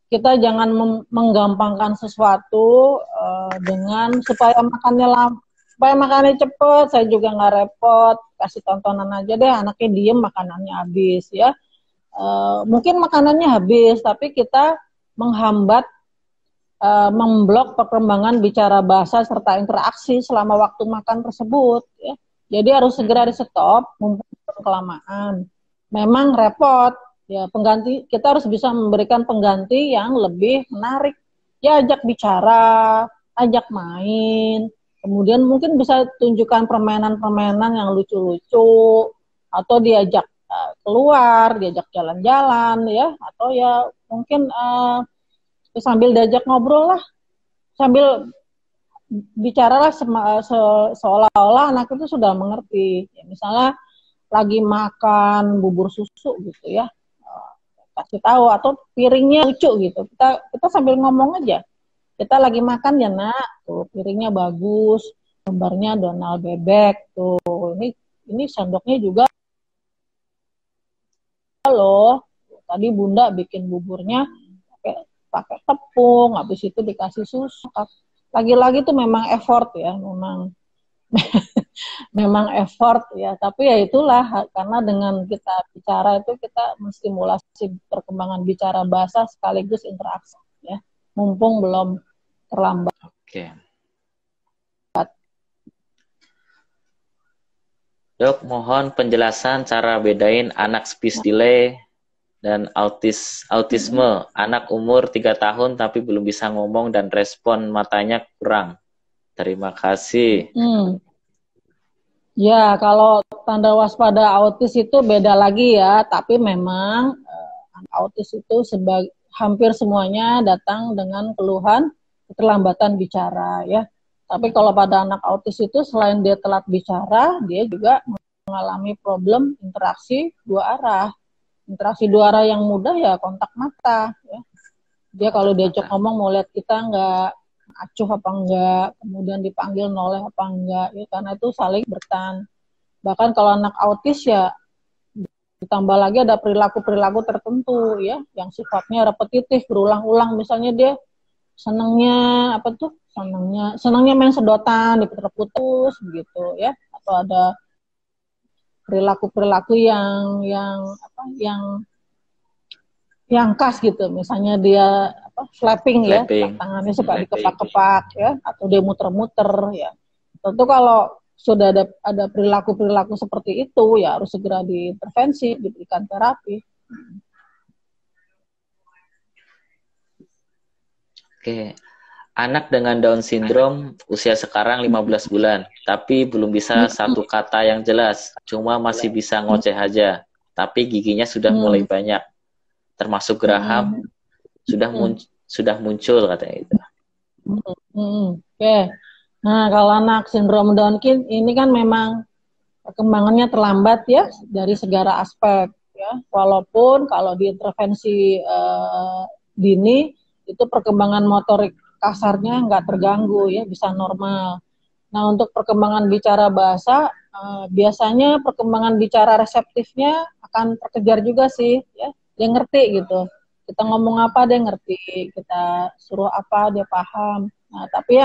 kita jangan menggampangkan sesuatu dengan supaya makannya cepet. Saya juga nggak repot, kasih tontonan aja deh, anaknya diem makanannya habis ya. Mungkin makanannya habis, tapi kita menghambat, memblok perkembangan bicara bahasa serta interaksi selama waktu makan tersebut ya. Jadi harus segera di stop, mumpung kelamaan. Memang repot, ya pengganti kita harus bisa memberikan pengganti yang lebih menarik. Ya ajak bicara, ajak main, kemudian mungkin bisa tunjukkan permainan-permainan yang lucu-lucu, atau diajak keluar, diajak jalan-jalan ya, atau ya mungkin sambil diajak ngobrol lah, sambil bicaralah seolah-olah anak itu sudah mengerti. Ya, misalnya lagi makan bubur susu gitu ya, kasih tahu, atau piringnya lucu gitu. Kita sambil ngomong aja. Kita lagi makan ya nak, tuh piringnya bagus, gambarnya Donald bebek tuh. Ini sendoknya juga loh. Tadi bunda bikin buburnya pakai tepung, habis itu dikasih susu. Lagi-lagi tuh memang effort ya, memang effort ya, tapi ya itulah, karena dengan kita bicara itu kita menstimulasi perkembangan bicara bahasa sekaligus interaksi ya, mumpung belum terlambat. Oke. Dok, mohon penjelasan cara bedain anak speech delay dan autisme. Anak umur 3 tahun tapi belum bisa ngomong dan respon matanya kurang. Terima kasih. Ya, kalau tanda waspada autis itu beda lagi ya, tapi memang autis itu hampir semuanya datang dengan keluhan keterlambatan bicara ya. Tapi kalau pada anak autis itu selain dia telat bicara, dia juga mengalami problem interaksi dua arah. Interaksi dua arah yang mudah ya kontak mata ya. Dia kalau diajak ngomong mau lihat kita nggak, acuh apa enggak, kemudian dipanggil noleh apa enggak, ya karena itu saling bertahan. Bahkan kalau anak autis ya ditambah lagi ada perilaku-perilaku tertentu ya yang sifatnya repetitif berulang-ulang, misalnya dia senangnya apa tuh senangnya main sedotan diputer-putus begitu ya, atau ada perilaku-perilaku yang khas gitu, misalnya dia flapping ya, tangannya suka dikepak-kepak ya, atau dia muter-muter ya. Tentu kalau sudah ada perilaku-perilaku seperti itu ya harus segera diintervensi, diberikan terapi. Oke. Anak dengan Down syndrome usia sekarang 15 bulan, tapi belum bisa satu kata yang jelas, cuma masih bisa ngoceh aja, tapi giginya sudah mulai banyak, termasuk geraham, sudah muncul katanya itu. Oke. Nah, kalau anak sindrom Down ini kan memang perkembangannya terlambat ya dari segala aspek ya. Walaupun kalau diintervensi dini itu perkembangan motorik kasarnya nggak terganggu ya, bisa normal. Nah, untuk perkembangan bicara bahasa biasanya perkembangan bicara reseptifnya akan terkejar juga sih ya. Dia ngerti gitu. Kita ngomong apa dia ngerti, kita suruh apa dia paham. Nah, tapi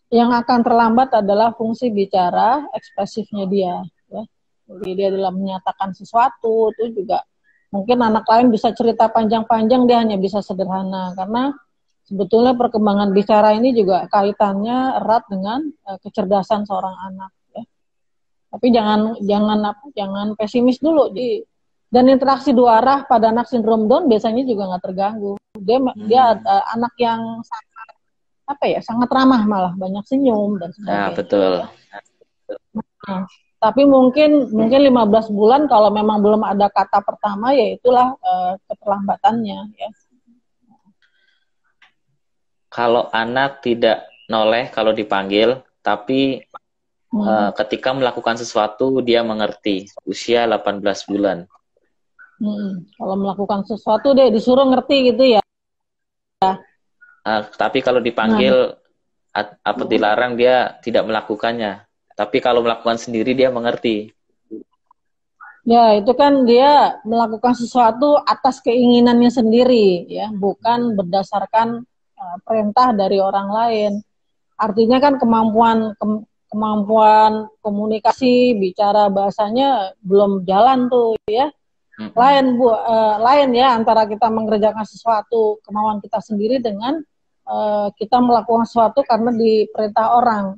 yang akan terlambat adalah fungsi bicara ekspresifnya dia ya. Jadi dia dalam menyatakan sesuatu itu juga mungkin anak lain bisa cerita panjang-panjang, dia hanya bisa sederhana, karena sebetulnya perkembangan bicara ini juga kaitannya erat dengan kecerdasan seorang anak ya. Tapi jangan pesimis dulu. Dan interaksi dua arah pada anak sindrom Down biasanya juga nggak terganggu. Dia anak yang sangat ramah, malah banyak senyum dan sebagainya. Nah, betul. Nah, tapi mungkin 15 bulan kalau memang belum ada kata pertama, ya itulah keterlambatannya ya. Kalau anak tidak noleh kalau dipanggil, tapi ketika melakukan sesuatu dia mengerti, usia 18 bulan. Kalau melakukan sesuatu dia disuruh ngerti gitu ya. Tapi kalau dipanggil apa dilarang dia tidak melakukannya. Tapi kalau melakukan sendiri dia mengerti. Ya, itu kan dia melakukan sesuatu atas keinginannya sendiri ya, bukan berdasarkan perintah dari orang lain. Artinya kan kemampuan komunikasi, bicara bahasanya belum jalan tuh ya. Lain ya antara kita mengerjakan sesuatu kemauan kita sendiri dengan kita melakukan sesuatu karena diperintah orang.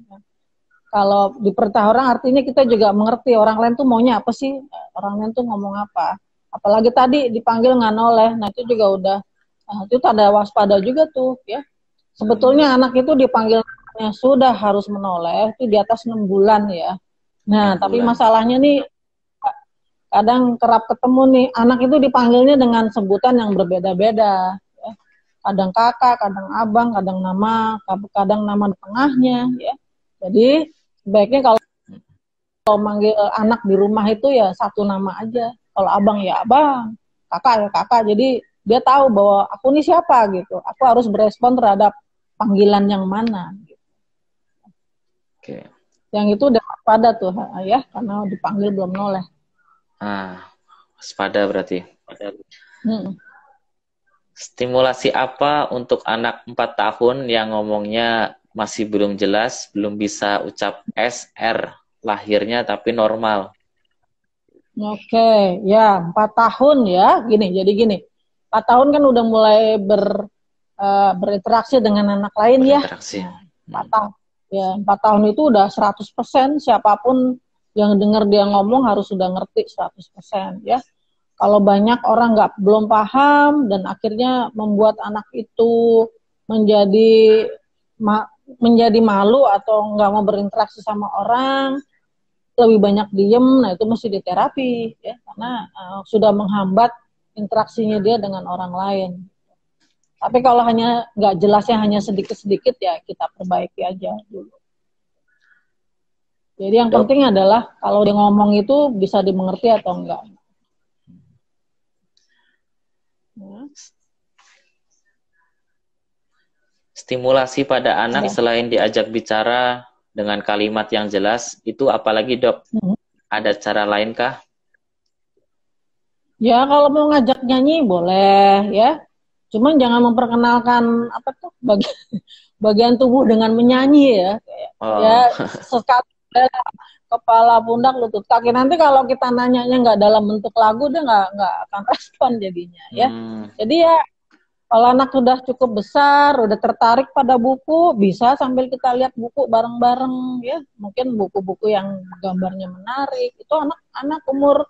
Kalau diperintah orang artinya kita juga mengerti orang lain tuh maunya apa sih, orang lain tuh ngomong apa. Apalagi tadi dipanggil nggak noleh, nah itu juga udah itu tanda waspada juga tuh ya. Sebetulnya anak itu dipanggilnya sudah harus menoleh itu di atas 6 bulan ya. Nah, tapi masalahnya nih kadang kerap ketemu nih anak itu dipanggilnya dengan sebutan yang berbeda-beda ya. Kadang kakak, kadang abang, kadang nama tengahnya ya. Jadi sebaiknya kalau manggil anak di rumah itu ya satu nama aja. Kalau abang ya abang, kakak ya kakak. Jadi dia tahu bahwa aku ini siapa gitu. Aku harus berespon terhadap panggilan yang mana. Gitu. Oke. Yang itu udah waspada tuh ya, karena dipanggil belum noleh. Waspada berarti. Stimulasi apa untuk anak 4 tahun yang ngomongnya masih belum jelas, belum bisa ucap SR, lahirnya tapi normal? Oke, ya 4 tahun ya, jadi gini, 4 tahun kan udah mulai berinteraksi dengan anak lain ya. 4 tahun itu udah 100% siapapun yang dengar dia ngomong harus sudah ngerti 100% ya. Kalau banyak orang belum paham dan akhirnya membuat anak itu menjadi menjadi malu atau nggak mau berinteraksi sama orang, lebih banyak diem, nah itu mesti diterapi ya, karena sudah menghambat interaksinya dia dengan orang lain. Tapi kalau hanya nggak jelasnya hanya sedikit-sedikit ya kita perbaiki aja dulu. Jadi yang Dok, penting adalah kalau dia ngomong itu bisa dimengerti atau enggak. Ya. stimulasi pada anak Ya. selain diajak bicara dengan kalimat yang jelas, itu apalagi dok? Ada cara lainkah? Ya kalau mau ngajak nyanyi boleh ya. Cuman jangan memperkenalkan apa tuh bagian tubuh dengan menyanyi ya. Ya sekali kepala, pundak, lutut, kaki. Nanti kalau kita nanyanya nggak dalam bentuk lagu, dia nggak akan respon jadinya ya. Jadi ya kalau anak sudah cukup besar, udah tertarik pada buku, bisa sambil kita lihat buku bareng-bareng ya. Mungkin buku-buku yang gambarnya menarik. Itu anak-anak umur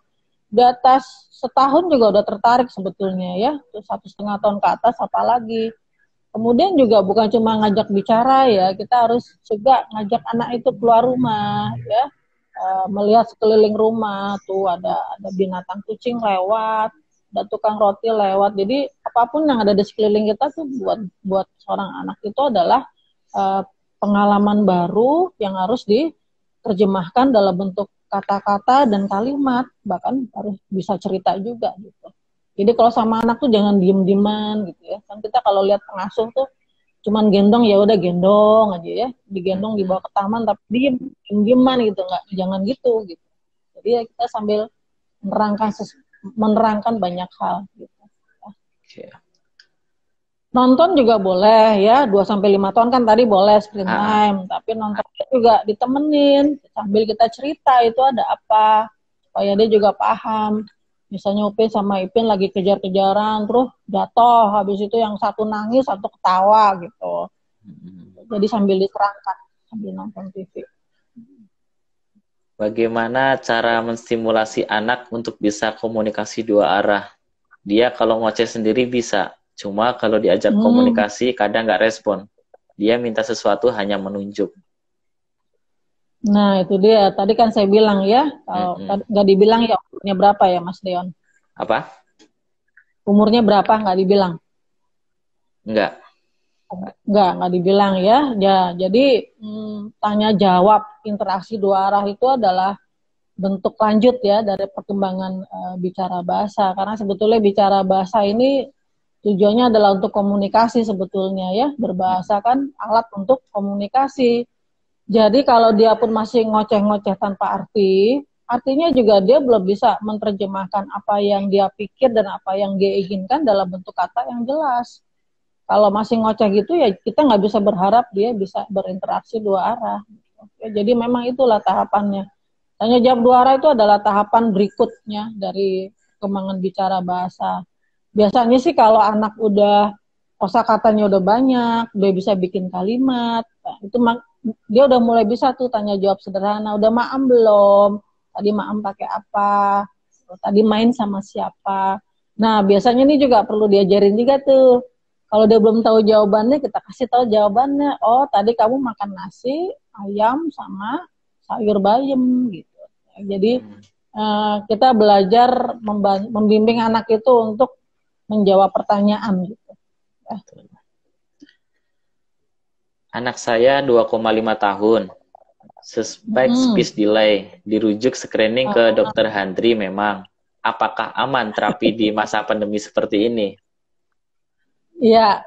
di atas setahun juga udah tertarik sebetulnya ya. Terus 1,5 tahun ke atas apalagi. Kemudian juga bukan cuma ngajak bicara ya, kita harus juga ngajak anak itu keluar rumah ya. Melihat sekeliling rumah tuh ada binatang kucing lewat, ada tukang roti lewat. Jadi apapun yang ada di sekeliling kita tuh buat seorang anak itu adalah pengalaman baru yang harus diterjemahkan dalam bentuk kata-kata dan kalimat, bahkan harus bisa cerita juga gitu. Jadi kalau sama anak tuh jangan diem-dieman gitu ya. Kan kita kalau lihat pengasuh tuh cuman gendong ya udah gendong aja ya, digendong dibawa ke taman tapi dieman gitu, nggak, jangan gitu. Jadi ya kita sambil menerangkan banyak hal gitu. Nonton juga boleh ya, 2-5 tahun kan tadi boleh screen time, tapi nonton juga ditemenin sambil kita cerita itu ada apa, supaya dia juga paham. Misalnya Upin sama Ipin lagi kejar-kejaran, terus jatuh, habis itu yang satu nangis, satu ketawa gitu. Jadi sambil diterangkan, sambil nonton TV. Bagaimana cara menstimulasi anak untuk bisa komunikasi dua arah? Dia kalau ngoceh sendiri bisa, cuma kalau diajak komunikasi kadang nggak respon. Dia minta sesuatu hanya menunjuk. Nah itu dia, tadi kan saya bilang ya, kalau nggak dibilang ya umurnya berapa ya Mas Deon? Apa? Umurnya berapa nggak dibilang? Enggak dibilang ya. Jadi tanya jawab interaksi dua arah itu adalah bentuk lanjut ya dari perkembangan bicara bahasa. Karena sebetulnya bicara bahasa ini tujuannya adalah untuk komunikasi sebetulnya ya. Berbahasa kan alat untuk komunikasi. Jadi kalau dia pun masih ngoceh-ngoceh tanpa arti, artinya juga dia belum bisa menerjemahkan apa yang dia pikir dan apa yang dia inginkan dalam bentuk kata yang jelas. Kalau masih ngoceh gitu ya kita nggak bisa berharap dia bisa berinteraksi dua arah. Ya, jadi memang itulah tahapannya. Tanya jawab dua arah itu adalah tahapan berikutnya dari perkembangan bicara bahasa. Biasanya sih kalau anak udah kosakatanya udah banyak, dia bisa bikin kalimat, nah, itu dia udah mulai bisa tuh tanya jawab sederhana. Udah maem belum? Tadi maem pakai apa? Tadi main sama siapa? Nah biasanya ini juga perlu diajarin juga tuh. Kalau dia belum tahu jawabannya, kita kasih tahu jawabannya. Oh, tadi kamu makan nasi, ayam, sama sayur bayam gitu. Jadi kita belajar membimbing anak itu untuk menjawab pertanyaan gitu. Anak saya 2,5 tahun. Suspek speech delay. Dirujuk screening ke dokter Handri memang. Apakah aman terapi di masa pandemi seperti ini? Iya,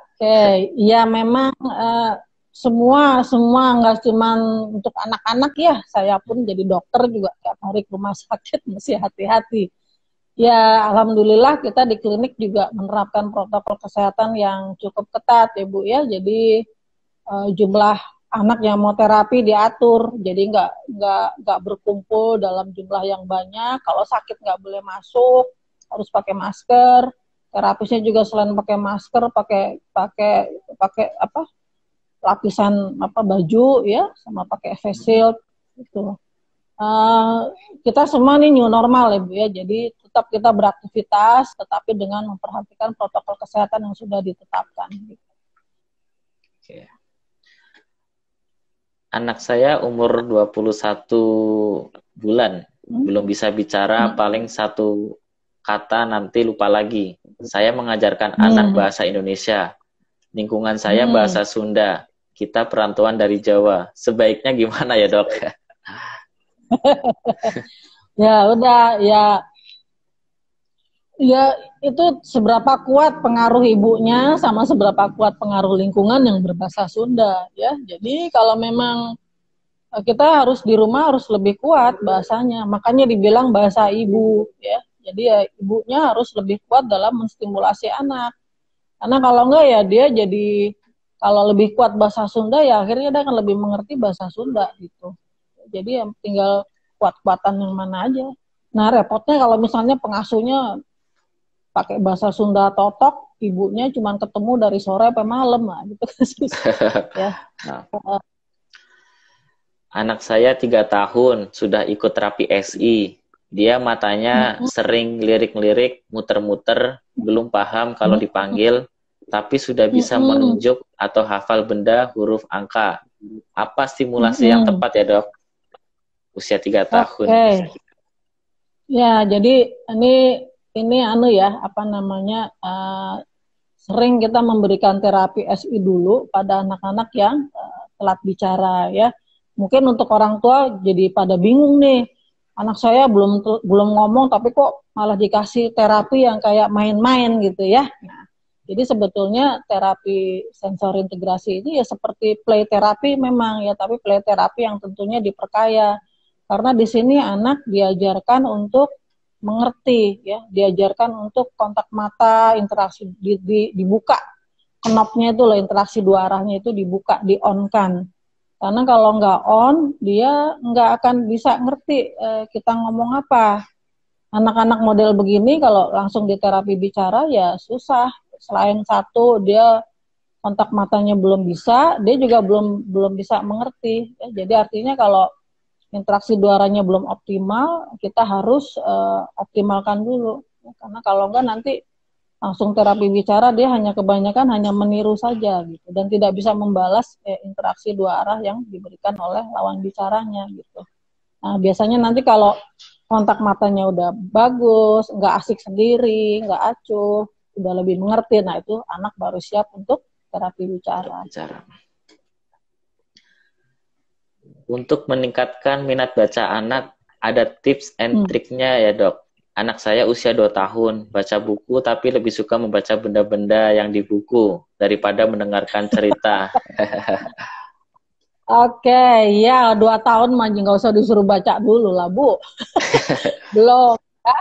ya memang semua nggak cuma untuk anak-anak ya. Saya pun jadi dokter juga tiap hari ke rumah sakit mesti hati-hati. Ya alhamdulillah kita di klinik juga menerapkan protokol kesehatan yang cukup ketat ya Bu ya. Jadi jumlah anak yang mau terapi diatur. Jadi nggak berkumpul dalam jumlah yang banyak. Kalau sakit nggak boleh masuk, harus pakai masker. Terapisnya juga selain pakai masker, pakai lapisan baju ya, sama pakai face shield gitu. eh, kita semua nih new normal ya Bu ya. Jadi tetap kita beraktivitas, tetapi dengan memperhatikan protokol kesehatan yang sudah ditetapkan. Oke. Anak saya umur 21 bulan, belum bisa bicara, paling satu kata nanti lupa lagi. Saya mengajarkan anak bahasa Indonesia, lingkungan saya bahasa Sunda, kita perantauan dari Jawa. Sebaiknya gimana ya dok? Ya udah ya itu seberapa kuat pengaruh ibunya sama seberapa kuat pengaruh lingkungan yang berbahasa Sunda ya. Jadi kalau memang kita harus di rumah harus lebih kuat bahasanya. Makanya dibilang bahasa ibu ya. Jadi ya ibunya harus lebih kuat dalam menstimulasi anak. Karena kalau enggak ya dia jadi kalau lebih kuat bahasa Sunda ya akhirnya dia akan lebih mengerti bahasa Sunda gitu. Jadi ya tinggal kuat-kuatan yang mana aja. Nah repotnya kalau misalnya pengasuhnya pakai bahasa Sunda totok, ibunya cuma ketemu dari sore sampai malam lah gitu ya. Nah, anak saya 3 tahun sudah ikut terapi SI. Dia matanya sering lirik-lirik, muter-muter, belum paham kalau dipanggil, tapi sudah bisa menunjuk atau hafal benda, huruf, angka. Apa stimulasi yang tepat ya dok? Usia 3 tahun. Ya, jadi ini anu ya, apa namanya, sering kita memberikan terapi SI dulu pada anak-anak yang telat bicara ya. Mungkin untuk orang tua jadi pada bingung nih, anak saya belum ngomong tapi kok malah dikasih terapi yang kayak main-main gitu ya. Nah, jadi sebetulnya terapi sensori integrasi ini ya seperti play terapi memang ya, tapi play terapi yang tentunya diperkaya. Karena di sini anak diajarkan untuk mengerti, ya, diajarkan untuk kontak mata, interaksi dibuka knopnya itu loh, interaksi dua arahnya itu dibuka, di on kan. Karena kalau nggak on, dia nggak akan bisa ngerti kita ngomong apa. Anak-anak model begini kalau langsung di terapi bicara ya susah. Selain satu dia kontak matanya belum bisa, dia juga belum bisa mengerti. Ya, jadi artinya kalau interaksi duaranya belum optimal, kita harus optimalkan dulu. Karena kalau enggak nanti langsung terapi bicara dia kebanyakan hanya meniru saja gitu dan tidak bisa membalas interaksi dua arah yang diberikan oleh lawan bicaranya gitu. Nah, biasanya nanti kalau kontak matanya udah bagus, nggak asik sendiri, nggak acuh, udah lebih mengerti, nah itu anak baru siap untuk terapi bicara. Untuk meningkatkan minat baca anak, ada tips and triknya ya dok. Anak saya usia 2 tahun, baca buku tapi lebih suka membaca benda-benda yang di buku daripada mendengarkan cerita. Oke, ya 2 tahun mah nggak usah disuruh baca dulu lah Bu. Belum. Ya.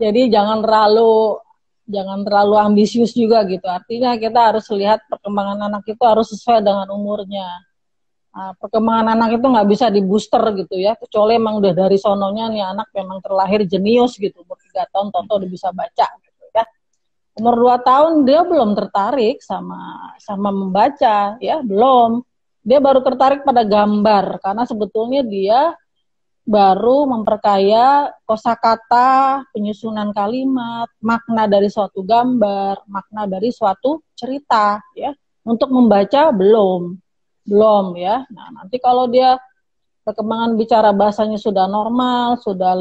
Jadi jangan terlalu ambisius juga gitu. Artinya kita harus lihat perkembangan anak itu harus sesuai dengan umurnya. Nah, perkembangan anak itu nggak bisa di booster gitu ya, kecuali emang udah dari sononya nih anak memang terlahir jenius gitu, umur 3 tahun toto udah bisa baca gitu ya. Umur 2 tahun dia belum tertarik sama membaca ya, belum. Dia baru tertarik pada gambar karena sebetulnya dia baru memperkaya kosakata, penyusunan kalimat, makna dari suatu gambar, makna dari suatu cerita ya. Untuk membaca belum ya. Nah, nanti kalau dia perkembangan bicara bahasanya sudah normal, sudah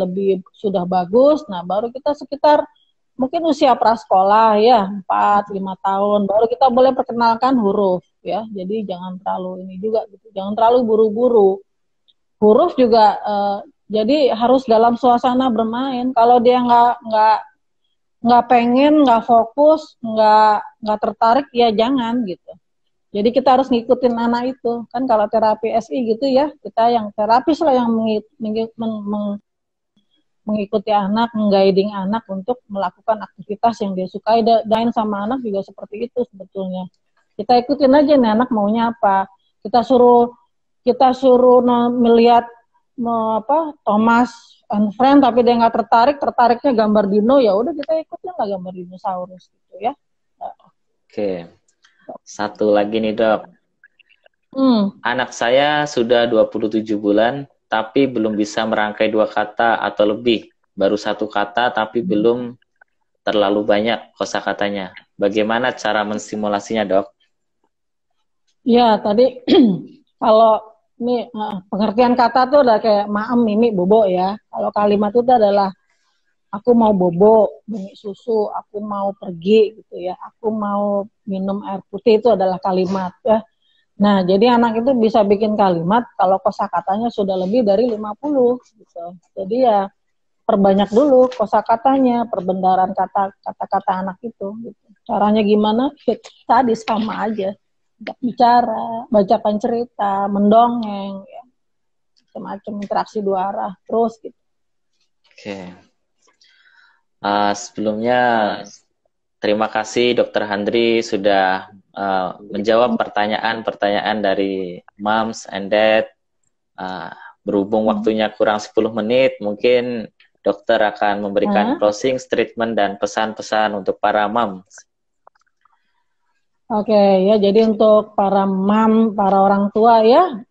bagus, nah baru kita sekitar mungkin usia prasekolah ya, 4-5 tahun baru kita boleh perkenalkan huruf ya. Jadi jangan terlalu ini juga gitu. Jangan terlalu buru-buru. Huruf juga jadi harus dalam suasana bermain. Kalau dia nggak pengen, nggak fokus, nggak tertarik ya jangan gitu. Jadi kita harus ngikutin anak itu. Kan kalau terapi SI gitu ya, kita yang terapis lah yang mengikuti anak, mengguiding anak untuk melakukan aktivitas yang dia sukai. Dan sama anak juga seperti itu sebetulnya. Kita ikutin aja nih anak maunya apa. Kita suruh melihat Thomas and Friend tapi dia nggak tertariknya gambar dino, ya udah kita ikutin lah gambar dinosaurus gitu ya. Oke. Satu lagi nih dok. Anak saya sudah 27 bulan, tapi belum bisa merangkai 2 kata atau lebih, baru 1 kata tapi belum terlalu banyak kosakatanya. Bagaimana cara menstimulasinya, Dok? Ya, tadi kalau ini pengertian kata tuh udah kayak maem, mimi, bobo ya. Kalau kalimat itu adalah aku mau bobo, beli susu, aku mau pergi gitu ya. Aku mau minum air putih, itu adalah kalimat ya. Nah, jadi anak itu bisa bikin kalimat kalau kosakatanya sudah lebih dari 50 gitu. Jadi ya perbanyak dulu kosakatanya, perbendaharaan kata-kata anak itu gitu. Caranya gimana? Tadi sama aja. Bicara, bacakan cerita, mendongeng ya. Macam-macam interaksi 2 arah terus gitu. Oke. Sebelumnya terima kasih Dokter Handri sudah menjawab pertanyaan-pertanyaan dari moms and dad. Berhubung waktunya kurang 10 menit, mungkin dokter akan memberikan closing statement dan pesan-pesan untuk para moms. Oke, ya, jadi untuk para para orang tua ya,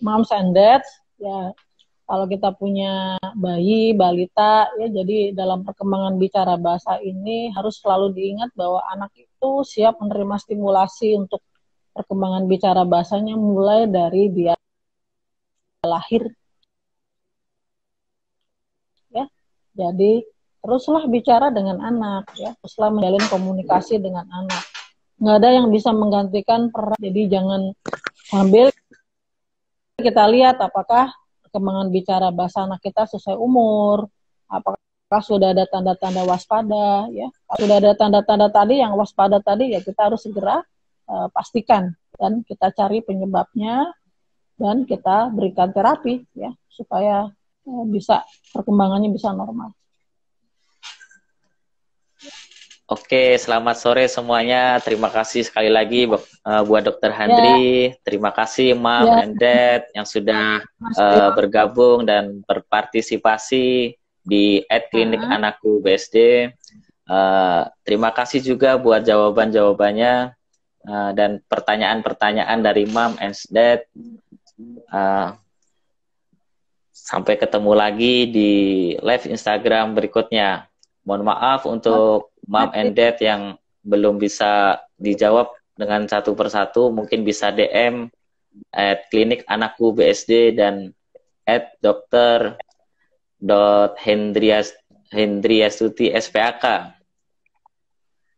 moms and dads, ya, kalau kita punya bayi, balita, ya, jadi dalam perkembangan bicara bahasa ini harus selalu diingat bahwa anak itu siap menerima stimulasi untuk perkembangan bicara bahasanya mulai dari dia lahir. Ya, jadi teruslah bicara dengan anak, ya, teruslah menjalin komunikasi dengan anak. Nggak ada yang bisa menggantikan peran, jadi jangan ambil kita lihat apakah perkembangan bicara bahasa anak kita sesuai umur, apakah sudah ada tanda-tanda waspada, ya. Kalau sudah ada tanda-tanda tadi yang waspada tadi, ya kita harus segera pastikan dan kita cari penyebabnya dan kita berikan terapi, ya, supaya bisa perkembangannya bisa normal. Oke, selamat sore semuanya. Terima kasih sekali lagi buat Dokter Handri. Ya. Terima kasih Mom and Dad yang sudah bergabung dan berpartisipasi di Klinik Anakku BSD. Terima kasih juga buat jawaban-jawabannya dan pertanyaan-pertanyaan dari Mom and Dad. Sampai ketemu lagi di live Instagram berikutnya. Mohon maaf untuk Mom and Dad yang belum bisa dijawab dengan satu persatu, mungkin bisa DM @klinik anakku BSD dan @dr.hendriastuti SPAK.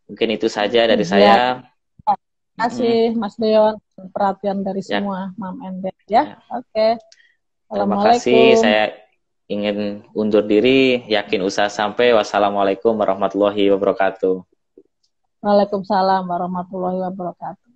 Mungkin itu saja dari saya. Terima kasih Mas Deon, perhatian dari semua Mom and Dad ya. Oke. Terima kasih. Saya ingin undur diri, yakin usaha sampai. Wassalamualaikum warahmatullahi wabarakatuh. Waalaikumsalam warahmatullahi wabarakatuh.